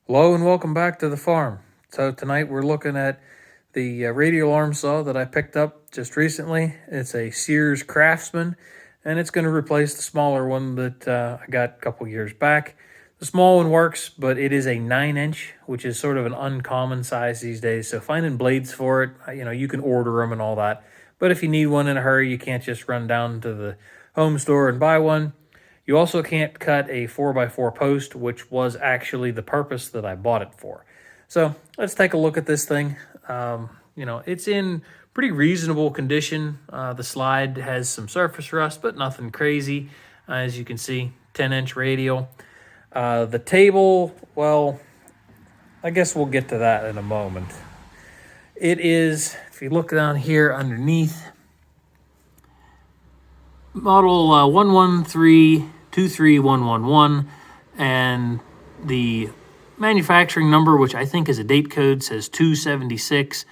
Hello and welcome back to the farm. So tonight we're looking at the radial arm saw that I picked up just recently. It's a Sears Craftsman, and it's going to replace the smaller one that I got a couple years back. The small one works, but it is a 9-inch, which is sort of an uncommon size these days. So finding blades for it, you can order them and all that. But if you need one in a hurry, you can't just run down to the home store and buy one. You also can't cut a 4x4 post, which was actually the purpose that I bought it for. So let's take a look at this thing. It's in pretty reasonable condition. The slide has some surface rust, but nothing crazy. As you can see, 10-inch radial. The table, well, I guess we'll get to that in a moment. It is, if you look down here underneath, model 11323111, and the manufacturing number, which I think is a date code, says 276.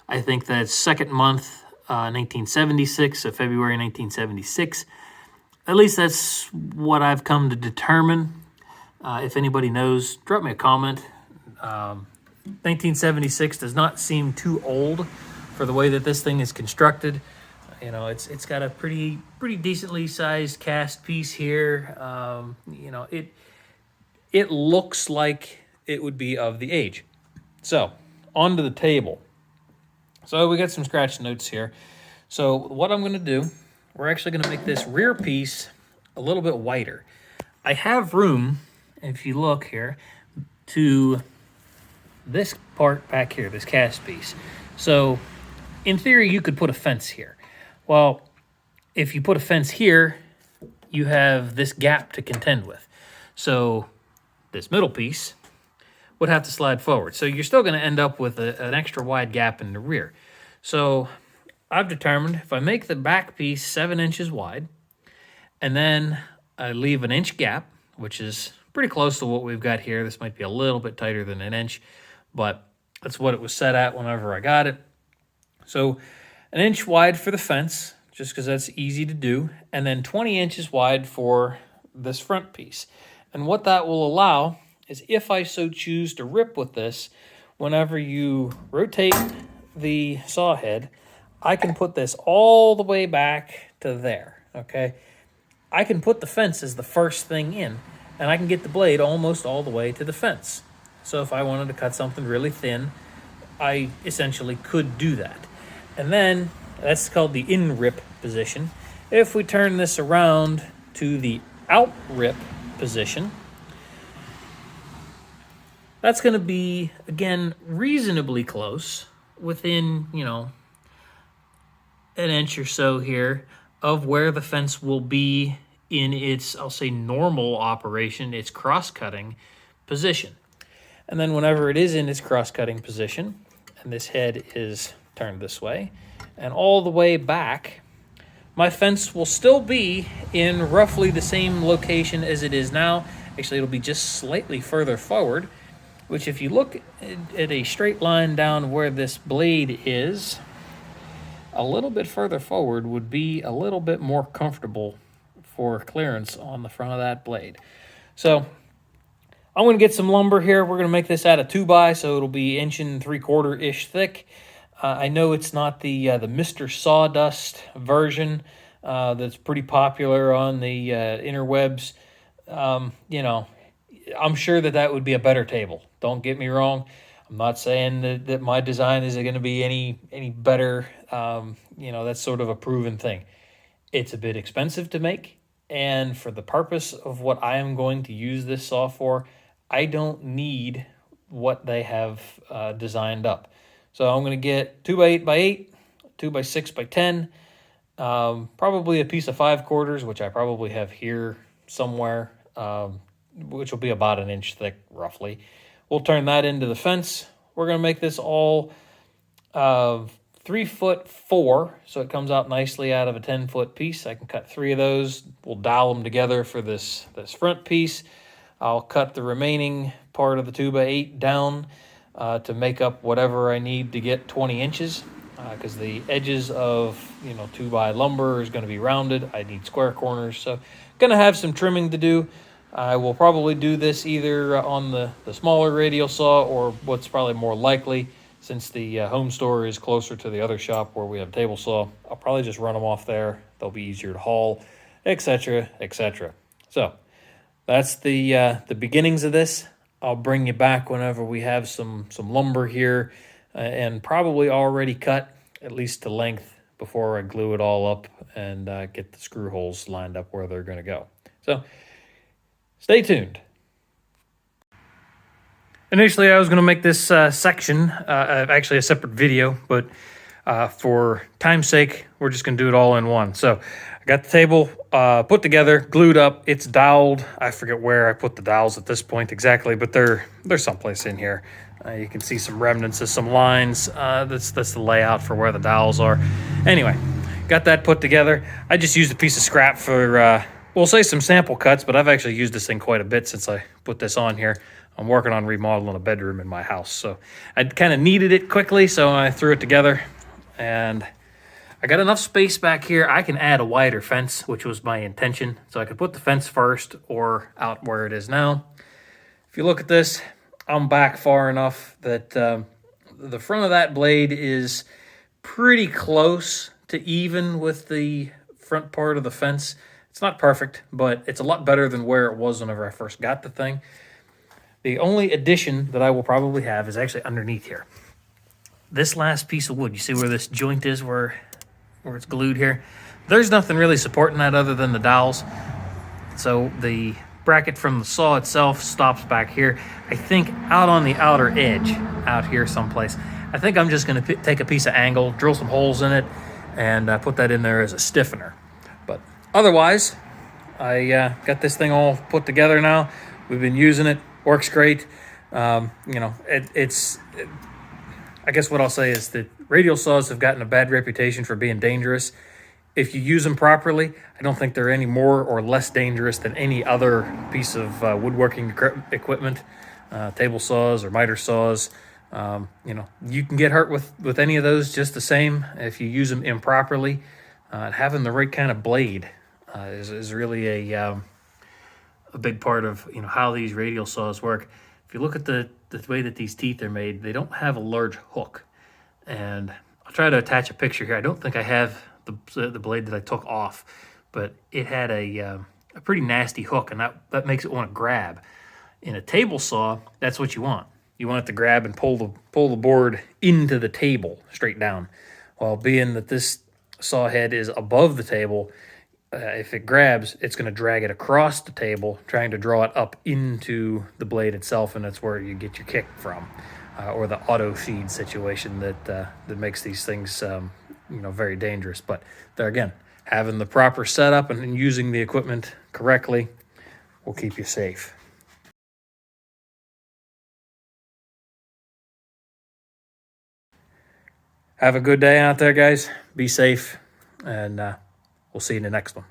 I think that's second month, 1976, so February 1976. At least that's what I've come to determine. If anybody knows, drop me a comment. 1976 does not seem too old for the way that this thing is constructed. It's got a pretty decently sized cast piece here. It looks like it would be of the age. So, onto the table. So we got some scratch notes here. So what I'm going to do, we're actually going to make this rear piece a little bit wider. I have room, if you look here, to this part back here, this cast piece. So, in theory, you could put a fence here. Well, if you put a fence here, you have this gap to contend with. So this middle piece would have to slide forward. So you're still going to end up with an extra wide gap in the rear. So I've determined if I make the back piece 7 inches wide, and then I leave an inch gap, which is pretty close to what we've got here. This might be a little bit tighter than an inch, but that's what it was set at whenever I got it. So an inch wide for the fence, just because that's easy to do, and then 20 inches wide for this front piece. And what that will allow is, if I so choose to rip with this, whenever you rotate the saw head, I can put this all the way back to there, okay? I can put the fence as the first thing in, and I can get the blade almost all the way to the fence. So if I wanted to cut something really thin, I essentially could do that. And then, that's called the in-rip position. If we turn this around to the out-rip position, that's going to be, again, reasonably close, within, an inch or so here of where the fence will be in its, I'll say, normal operation, its cross-cutting position. And then whenever it is in its cross-cutting position, and this head is turned this way, and all the way back, my fence will still be in roughly the same location as it is now. Actually, it'll be just slightly further forward, which, if you look at a straight line down where this blade is, a little bit further forward would be a little bit more comfortable for clearance on the front of that blade. So I'm going to get some lumber here. We're going to make this out of 2x, so it'll be 1.75-inch thick. I know it's not the Mr. Sawdust version that's pretty popular on the interwebs. I'm sure that would be a better table. Don't get me wrong. I'm not saying that my design is going to be any better. That's sort of a proven thing. It's a bit expensive to make, and for the purpose of what I am going to use this saw for, I don't need what they have designed up. So I'm going to get 2x8x8, 2x6x10, probably a piece of 5/4, which I probably have here somewhere, which will be about an inch thick, roughly. We'll turn that into the fence. We're going to make this all 3'4", so it comes out nicely out of a 10-foot piece. I can cut 3 of those. We'll dowel them together for this front piece. I'll cut the remaining part of the 2x8 down to make up whatever I need to get 20 inches, because the edges of 2x lumber is going to be rounded. I need square corners, so going to have some trimming to do. I will probably do this either on the smaller radial saw, or what's probably more likely, since the home store is closer to the other shop where we have table saw, I'll probably just run them off there. They'll be easier to haul, etc., etc. So that's the beginnings of this. I'll bring you back whenever we have some lumber here, and probably already cut, at least to length, before I glue it all up and get the screw holes lined up where they're going to go. So stay tuned. Initially, I was going to make this section actually a separate video, but for time's sake, we're just going to do it all in one. So I got the table put together, glued up. It's doweled. I forget where I put the dowels at this point exactly, but they're someplace in here. You can see some remnants of some lines. That's the layout for where the dowels are. Anyway, got that put together. I just used a piece of scrap for, we'll say some sample cuts, but I've actually used this thing quite a bit since I put this on here. I'm working on remodeling a bedroom in my house, so I kind of needed it quickly, so I threw it together. And I got enough space back here. I can add a wider fence, which was my intention. So I could put the fence first or out where it is now. If you look at this, I'm back far enough that the front of that blade is pretty close to even with the front part of the fence. It's not perfect, but it's a lot better than where it was whenever I first got the thing. The only addition that I will probably have is actually underneath here. This last piece of wood, you see where this joint is, where it's glued here? There's nothing really supporting that other than the dowels. So the bracket from the saw itself stops back here. I think out on the outer edge, out here someplace. I think I'm just going to take a piece of angle, drill some holes in it, and put that in there as a stiffener. But otherwise, I got this thing all put together now. We've been using it. Works great. I guess what I'll say is that radial saws have gotten a bad reputation for being dangerous. If you use them properly, I don't think they're any more or less dangerous than any other piece of woodworking equipment, table saws or miter saws. You can get hurt with any of those just the same if you use them improperly. Having the right kind of blade is really a big part of how these radial saws work. If you look at the way that these teeth are made, they don't have a large hook. And I'll try to attach a picture here. I don't think I have the blade that I took off, but it had a pretty nasty hook, and that makes it want to grab. In a table saw, that's what you want. You want it to grab and pull the board into the table straight down. While being that this saw head is above the table, if it grabs, it's going to drag it across the table, trying to draw it up into the blade itself, and that's where you get your kick from, or the auto feed situation that makes these things, very dangerous. But there again, having the proper setup and using the equipment correctly will keep you safe. Have a good day out there, guys. Be safe, and we'll see you in the next one.